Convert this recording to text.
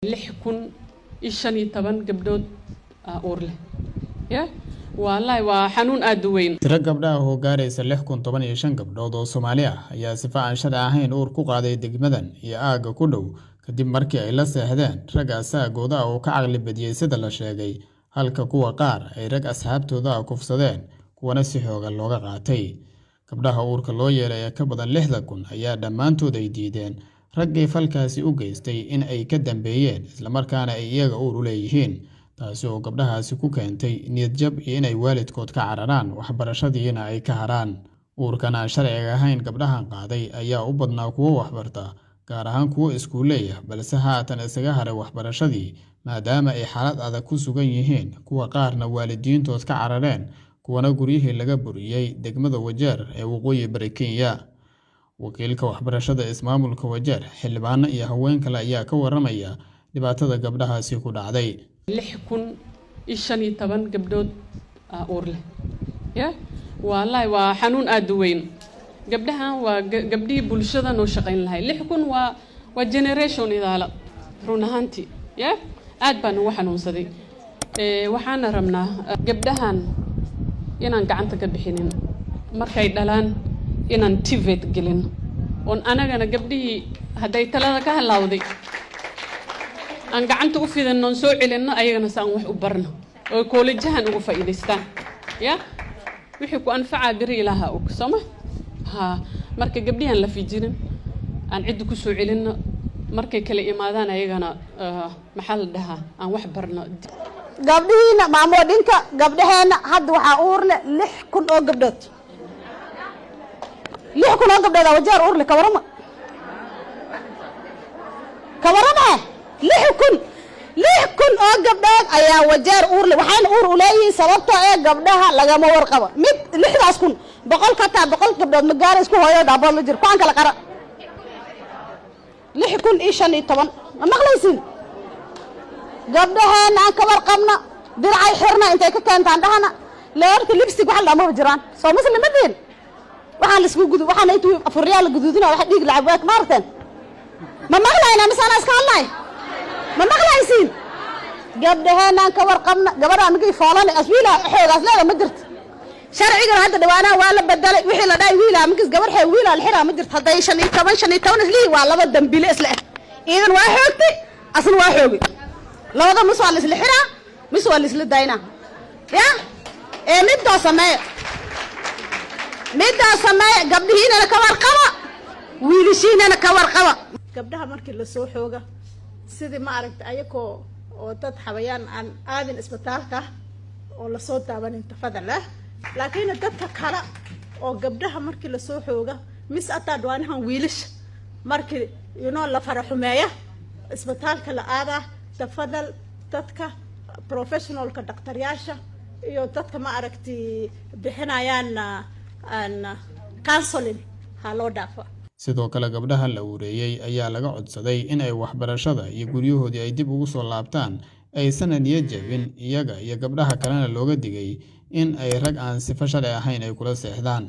6,000 15 gabdhood uur leh ya wallahi waa xanuun aad u weyn tiro gabdhaha oo gaaraysa 6,015 gabdhood oo Soomaali ah ayaa si fiican sharci ahayn uur ku qaaday degmadan iyo aaga ku dhow kadib markii ay la seexdeen rag asaagooda oo ka caqli badiyay sida la sheegay halka kuwa qaar ay rag asxaabtooda kufsadeen kuwana si xoogan looga qaatay gabdhaha uurka loo yeelay ka badan 60,000 ayaa dhamaantood ay diideen raggii falkaasi u geystay in ay ka dambeeyeen isla markaana ay iyaga uur u leeyihiin taasi oo gabdhahaasi ku keentay niyad jab iyo inay waalidkood ka cararaan waxbarashadiina ay ka haraan uurkan aan sharciga ahayn gabdhahan qaaday ayaa u badnaa kuwo waxbarta gaar ahaan kuwo iskuuleey ah balse haatan isaga haray waxbarashadii maadaama ay xaalad adag ku sugan yihiin kuwa qaarna waalidiintood ka carareen kuwana guryihii laga buriyay degmada Wajeer ee waqooyi bari Kenya wakiilka waxbarashada ismaamulka Wajeer xildhibaano iyo haween kale ayaa ka waramaya dhibaatada gabdhahaasi ku dhacday 6,015 gabdhood uur leh ya wallahi waa xanuun aad u weyn gabdhahan waa gabdhii bulshada noo shaqayn lahay 6,000 waa generation idaala run ahaantii ya aad baan ugu xanuunsaday waxaan rabnaa gabdhahan inaan gacanta ka bixinin markay dhalaan inaan TVET gelin on anagana gabdhii haday talada ka halawday aan gacanta u fidano soo celinno ayagana saan wax u barno oo kollejahan ugu faa'iideystaan ya wixii ku anfaca biri ilaaha og soma ha marka gabdhihan la fijirin aan cid ku soo celinno markay kala imaadaan ayagana maxal dhaha aan wax barno gabdhiina maamooyinka gabdhaheena hadda waxa uur leh 6,000 oo gabdhood 6,000 oo gabdhood Wajeer uur leh ka warama 6,000 oo gabdhood ayaa Wajeer uur leh waxaan uur u leeyahay sababtoo ah gabdhaha lagama warqabo mid 6,000 boqol ka taa boqol gabdhood ma gaar isku hooyo dhabool la jir kuwan kala qara 6,015 ma maqlaysin gabdhaheena aan ka warqabna dircay xirna intay ka keentaan dhahana leerka lipstick waxa la ma jiraan soo muslimadeen waxaan isku gudu waxaan intuu afuriyaal guduudina wax dhiig lacag waak maarteen ma maqlayna misana iska hadlay ma maqlaysin gabdhaheena aan ka warqabna gabadha anigii foolan aswiila xoogaas leedahay ma jirto sharciga hadda dhawaana waa la bedelay wixii la dhaay wiila amkis gabar xee wiila la xiraa ma jirto haday 15 isli waa laba dambile isla iidan waa xoogtay asna waa xoogay labada mas'uul isla xiraa mas'uul isla dayna ya midda samee gabdhihiina ka warqaba wiilishiina ka warqaba gabdhaha markii la soo xooga sidii ma aragtay ayakoo oo dad xabayaan aan aadin isbitaalka oo la soo daawanin tafadal laakiin dadka kala oo gabdhaha markii la soo xooga mis ataa dhawaanahan wiilish markii la faraxumeeya isbitaalka la aada tafadal dadka professionalka dhaqtaryaasha iyo dadka ma aragtay bixinayaan counseling ha loo dhaafo sidoo kale gabdhaha la ureeyay ayaa laga codsaday in ay waxbarashada iyo guryahoodii ay dib ugu soo laabtaan aysan niyad jabin iyaga iyo gabdhaha kalena looga digay in ay rag aan sifa sharci ahayn ay kula seexdaan